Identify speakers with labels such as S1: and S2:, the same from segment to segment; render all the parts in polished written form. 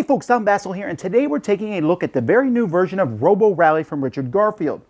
S1: folks, Tom Vasel here, and today we're taking a look at the very new version of Robo Rally from Richard Garfield.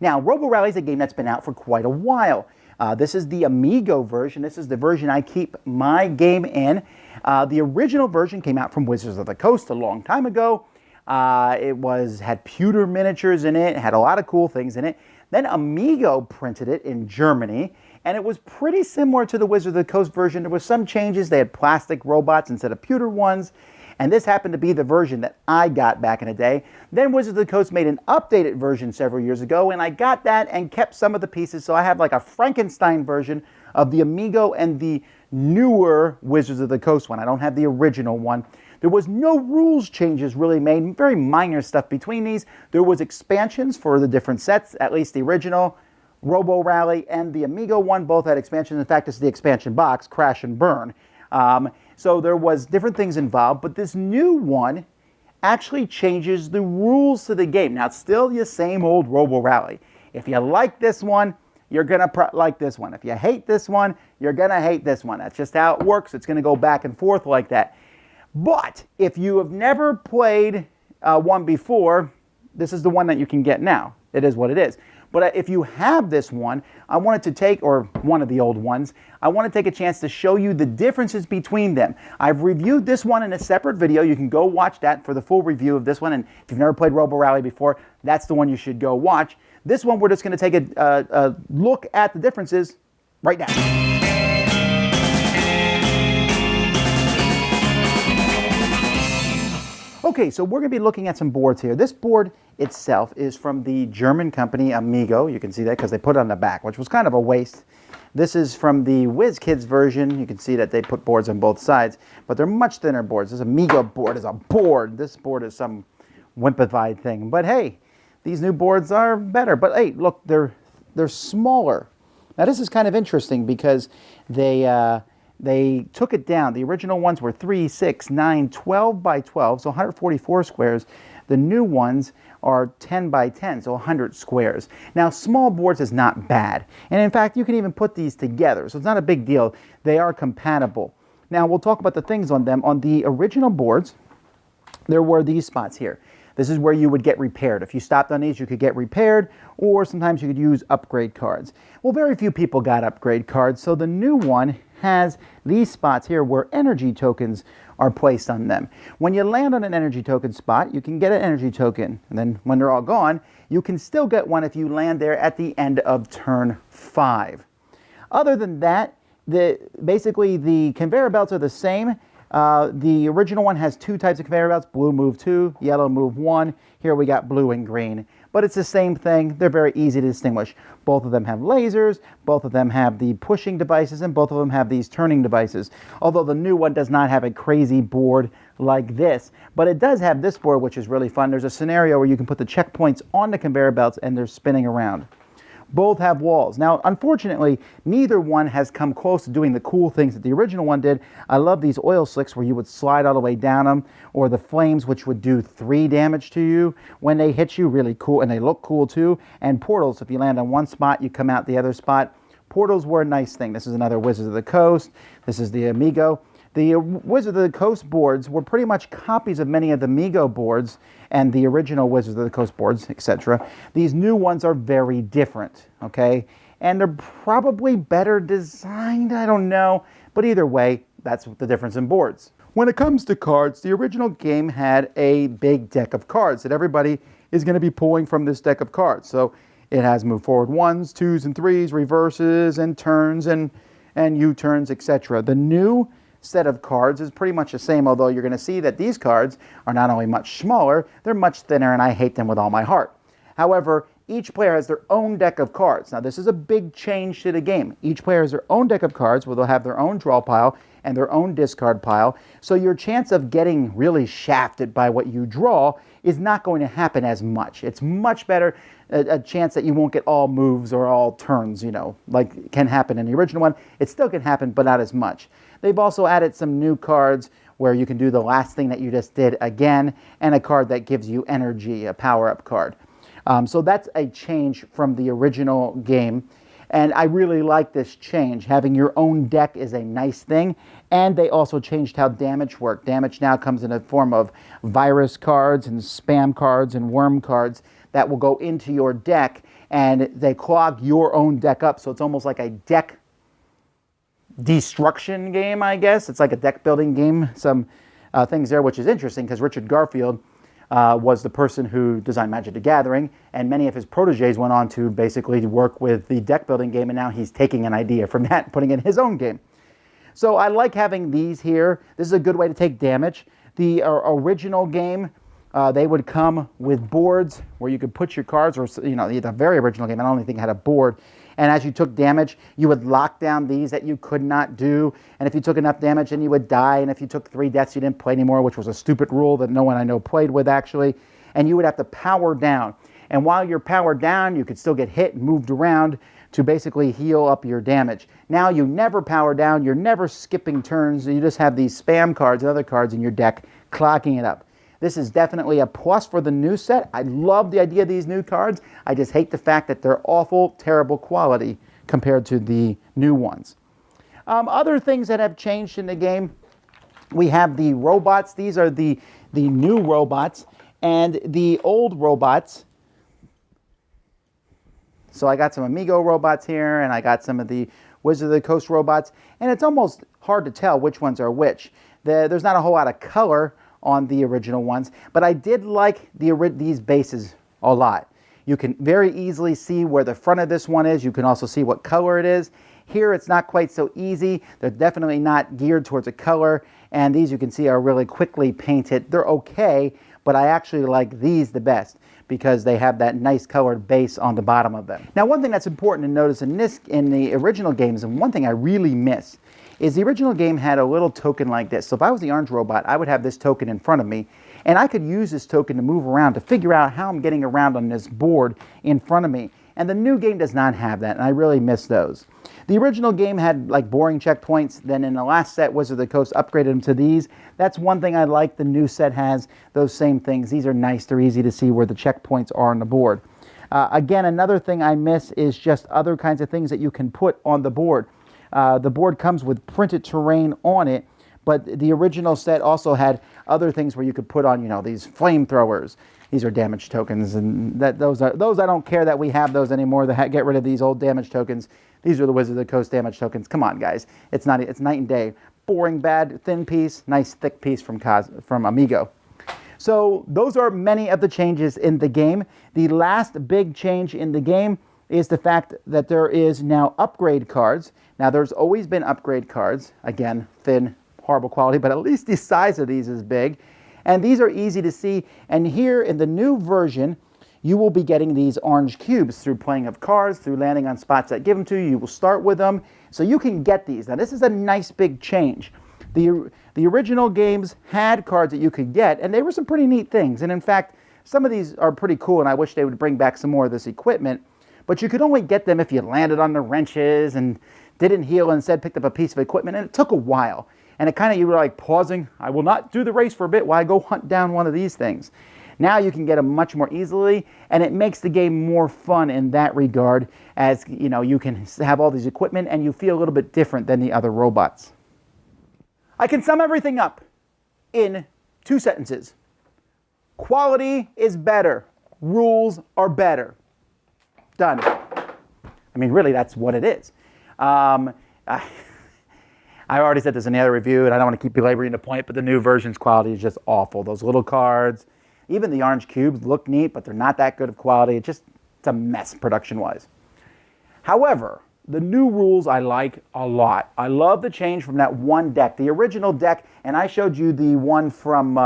S1: Now, Robo Rally is a game that's been out for quite a while. This is the Amigo version. This is the version I keep my game in. The original version came out from Wizards of the Coast a long time ago. It had pewter miniatures in it, had a lot of cool things in it. Then Amigo printed it in Germany, and it was pretty similar to the Wizards of the Coast version. There were some changes. They had plastic robots instead of pewter ones. And this happened to be the version that I got back in the day. Then Wizards of the Coast made an updated version several years ago, and I got that and kept some of the pieces. So I have like a Frankenstein version of the Amigo and the newer Wizards of the Coast one. I don't have the original one. There was no rules changes really made, very minor stuff between these. There was expansions for the different sets, at least the original Robo Rally and the Amigo one both had expansions. In fact, it's the expansion box, Crash and Burn. So there was different things involved, but this new one actually changes the rules to the game. Now, it's still the same old Robo Rally. If you like this one, you're going to like this one. If you hate this one, you're going to hate this one. That's just how it works. It's going to go back and forth like that. But if you have never played one before, this is the one that you can get now. It is what it is. But if you have this one, I wanted to take, or one of the old ones, I want to take a chance to show you the differences between them. I've reviewed this one in a separate video. You can go watch that for the full review of this one. And if you've never played Robo Rally before, that's the one you should go watch. This one, we're just going to take a look at the differences right now. Okay, so we're going to be looking at some boards here. This board itself is from the German company Amigo. You can see that because they put it on the back, which was kind of a waste. This is from the WizKids version. You can see that they put boards on both sides, but they're much thinner boards. This Amigo board is a board. This board is some wimpified thing. But hey, these new boards are better. But hey, look, they're smaller. Now this is kind of interesting because they took it down. The original ones were 3, 6, 9, 12 by 12, so 144 squares. The new ones are 10 by 10, so 100 squares. Now, small boards is not bad. And in fact, you can even put these together, so it's not a big deal. They are compatible. Now, we'll talk about the things on them. On the original boards, there were these spots here. This is where you would get repaired. If you stopped on these, you could get repaired, or sometimes you could use upgrade cards. Well, very few people got upgrade cards, so the new one has these spots here where energy tokens are placed on them. When you land on an energy token spot, you can get an energy token. And then when they're all gone, you can still get one if you land there at the end of turn 5. Other than that, basically the conveyor belts are the same. The original one has 2 types of conveyor belts, blue move 2, yellow move 1. Here we got blue and green. But it's the same thing. They're very easy to distinguish. Both of them have lasers, both of them have the pushing devices, and both of them have these turning devices. Although the new one does not have a crazy board like this. But it does have this board, which is really fun. There's a scenario where you can put the checkpoints on the conveyor belts and they're spinning around. Both have walls. Now, unfortunately, neither one has come close to doing the cool things that the original one did. I love these oil slicks where you would slide all the way down them, or the flames, which would do 3 damage to you when they hit you. Really cool, and they look cool too. And portals, if you land on one spot, you come out the other spot. Portals were a nice thing. This is another Wizards of the Coast. This is the Amigo. The Wizards of the Coast boards were pretty much copies of many of the Amigo boards and the original Wizards of the Coast boards, etc. These new ones are very different, okay? And they're probably better designed, I don't know. But either way, that's the difference in boards. When it comes to cards, the original game had a big deck of cards that everybody is going to be pulling from this deck of cards. So it has move forward 1s, 2s, and 3s, reverses, and turns, and U-turns, etc. The new set of cards is pretty much the same, although you're going to see that these cards are not only much smaller, they're much thinner, and I hate them with all my heart. However, each player has their own deck of cards. Now, this is a big change to the game. Each player has their own deck of cards where they'll have their own draw pile and their own discard pile, so your chance of getting really shafted by what you draw is not going to happen as much. It's much better, a chance that you won't get all moves or all turns, like can happen in the original one. It still can happen, but not as much. They've also added some new cards where you can do the last thing that you just did again, and a card that gives you energy, a power-up card. So that's a change from the original game. And I really like this change. Having your own deck is a nice thing. And they also changed how damage worked. Damage now comes in the form of virus cards and spam cards and worm cards that will go into your deck, and they clog your own deck up. So it's almost like a deck destruction game, I guess. It's like a deck building game. Some things there, which is interesting because Richard Garfield was the person who designed Magic the Gathering, and many of his proteges went on to basically work with the deck building game, and now he's taking an idea from that and putting it in his own game. So I like having these here. This is a good way to take damage. The original game, they would come with boards where you could put your cards, or the very original game, I don't think had a board. And as you took damage, you would lock down these that you could not do. And if you took enough damage, then you would die. And if you took 3 deaths, you didn't play anymore, which was a stupid rule that no one I know played with, actually. And you would have to power down. And while you're powered down, you could still get hit and moved around to basically heal up your damage. Now you never power down. You're never skipping turns. You just have these spam cards and other cards in your deck clogging it up. This is definitely a plus for the new set. I love the idea of these new cards. I just hate the fact that they're awful, terrible quality compared to the new ones. Other things that have changed in the game, we have the robots. These are the new robots, and the old robots. So I got some Amigo robots here, and I got some of the Wizard of the Coast robots, and it's almost hard to tell which ones are which. There's not a whole lot of color on the original ones, but I did like these bases a lot. You can very easily see where the front of this one is. You can also see what color it is. Here it's not quite so easy. They're definitely not geared towards a color, and these you can see are really quickly painted. They're okay, but I actually like these the best because they have that nice colored base on the bottom of them. Now, one thing that's important to notice in the original games, and one thing I really miss, is the original game had a little token like this. So if I was the orange robot, I would have this token in front of me, and I could use this token to move around to figure out how I'm getting around on this board in front of me. And the new game does not have that, and I really miss those. The original game had like boring checkpoints. Then in the last set, Wizard of the Coast upgraded them to these. That's one thing I like. The new set has those same things. These are nice. They're easy to see where the checkpoints are on the board. Again, another thing I miss is just other kinds of things that you can put on the board. The board comes with printed terrain on it, but the original set also had other things where you could put on, these flamethrowers. These are damage tokens, and those I don't care that we have those anymore. Get rid of these old damage tokens. These are the Wizard of the Coast damage tokens. Come on, guys. It's night and day. Boring, bad, thin piece, nice thick piece from Amigo. So those are many of the changes in the game. The last big change in the game is the fact that there is now upgrade cards. Now, there's always been upgrade cards. Again, thin, horrible quality, but at least the size of these is big. And these are easy to see. And here in the new version, you will be getting these orange cubes through playing of cards, through landing on spots that give them to you. You will start with them. So you can get these. Now, this is a nice big change. The original games had cards that you could get, and they were some pretty neat things. And in fact, some of these are pretty cool, and I wish they would bring back some more of this equipment. But you could only get them if you landed on the wrenches and didn't heal and instead picked up a piece of equipment, and it took a while. And it kind of, you were like pausing, I will not do the race for a bit while I go hunt down one of these things. Now you can get them much more easily, and it makes the game more fun in that regard, as you can have all these equipment and you feel a little bit different than the other robots. I can sum everything up in 2 sentences. Quality is better. Rules are better. Done. I mean, really, that's what it is. I already said this in the other review, and I don't want to keep belaboring the point, but the new version's quality is just awful. Those little cards, even the orange cubes look neat, but they're not that good of quality. It's a mess production-wise. However, the new rules I like a lot. I love the change from that one deck. The original deck, and I showed you the one from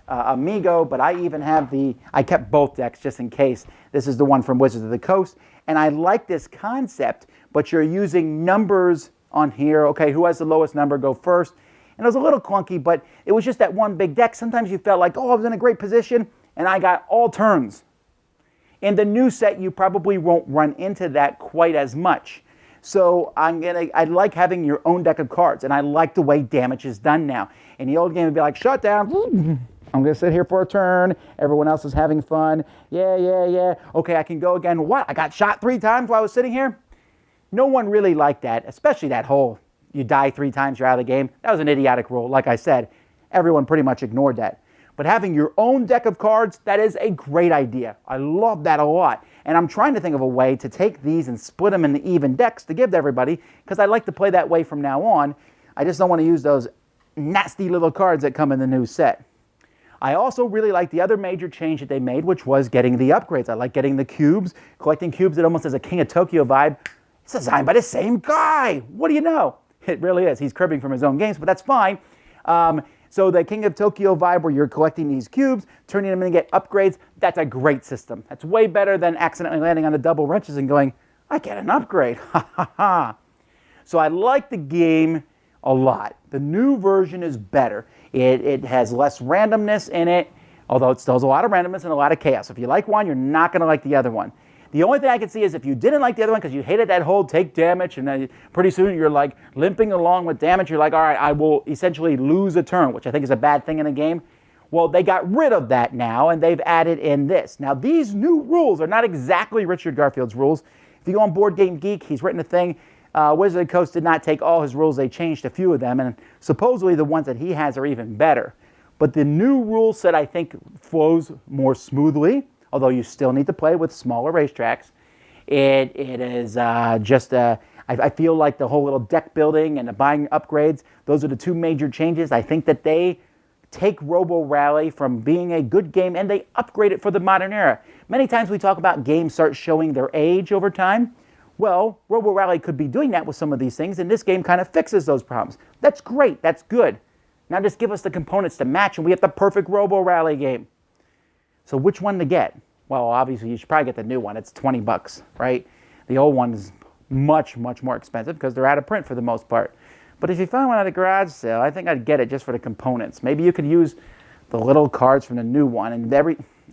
S1: Amigo, but I even have I kept both decks just in case. This is the one from Wizards of the Coast, and I like this concept, but you're using numbers on here. Okay, who has the lowest number go first? And it was a little clunky, but it was just that one big deck. Sometimes you felt like, oh, I was in a great position, and I got all turns. In the new set, you probably won't run into that quite as much. So I like having your own deck of cards, and I like the way damage is done now. In the old game, it'd be like, shut down. I'm going to sit here for a turn. Everyone else is having fun. Yeah. Okay, I can go again. What? I got shot 3 times while I was sitting here? No one really liked that, especially that whole you die 3 times, you're out of the game. That was an idiotic rule. Like I said, everyone pretty much ignored that. But having your own deck of cards, that is a great idea. I love that a lot. And I'm trying to think of a way to take these and split them into even decks to give to everybody, because I like to play that way from now on. I just don't want to use those nasty little cards that come in the new set. I also really like the other major change that they made, which was getting the upgrades. I like getting the cubes, collecting cubes. It almost has a King of Tokyo vibe. It's designed by the same guy. What do you know? It really is. He's cribbing from his own games, but that's fine. So the King of Tokyo vibe, where you're collecting these cubes, turning them in and get upgrades, that's a great system. That's way better than accidentally landing on the double wrenches and going, I get an upgrade. Ha ha ha. So I like the game a lot. The new version is better. It has less randomness in it, although it still has a lot of randomness and a lot of chaos. If you like one, you're not going to like the other one. The only thing I can see is if you didn't like the other one because you hated that whole take damage, and then pretty soon you're like limping along with damage, you're like, all right, I will essentially lose a turn, which I think is a bad thing in a game. Well, they got rid of that now, and they've added in this. Now, these new rules are not exactly Richard Garfield's rules. If you go on Board Game Geek, he's written a thing. Wizard of the Coast did not take all his rules. They changed a few of them, and supposedly the ones that he has are even better. But the new rule set, I think, flows more smoothly, although you still need to play with smaller racetracks. It is I feel like the whole little deck building and the buying upgrades, those are the two major changes. I think that they take Robo Rally from being a good game and they upgrade it for the modern era. Many times we talk about games start showing their age over time. Well, Robo Rally could be doing that with some of these things, and this game kind of fixes those problems. That's great. That's good. Now just give us the components to match, and we have the perfect Robo Rally game. So which one to get? Well, obviously, you should probably get the new one. It's $20, right? The old one is much, much more expensive because they're out of print for the most part. But if you find one at a garage sale, I think I'd get it just for the components. Maybe you could use the little cards from the new one and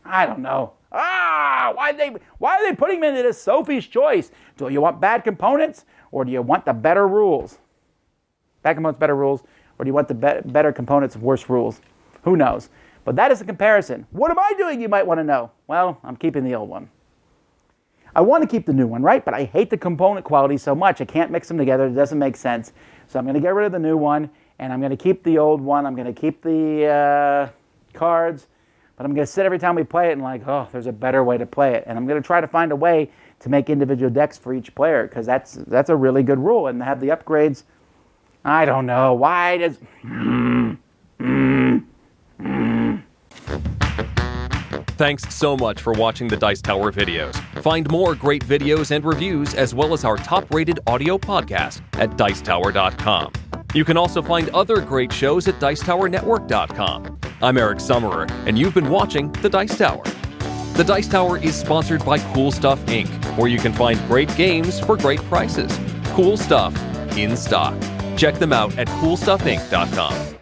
S1: I don't know. Why are they putting them into this Sophie's Choice? Do you want bad components, or do you want the better rules? Bad components, better rules, or do you want the better components, worse rules? Who knows? But that is a comparison. What am I doing, you might want to know? Well, I'm keeping the old one. I want to keep the new one, right? But I hate the component quality so much. I can't mix them together. It doesn't make sense. So I'm going to get rid of the new one, and I'm going to keep the old one. I'm going to keep the cards, but I'm going to sit every time we play it and like, oh, there's a better way to play it. And I'm going to try to find a way to make individual decks for each player, because that's a really good rule. And to have the upgrades, I don't know. Why does...
S2: Thanks so much for watching the Dice Tower videos. Find more great videos and reviews, as well as our top-rated audio podcast at Dicetower.com. You can also find other great shows at Dicetowernetwork.com. I'm Eric Summerer, and you've been watching The Dice Tower. The Dice Tower is sponsored by Cool Stuff Inc., where you can find great games for great prices. Cool stuff in stock. Check them out at CoolStuffInc.com.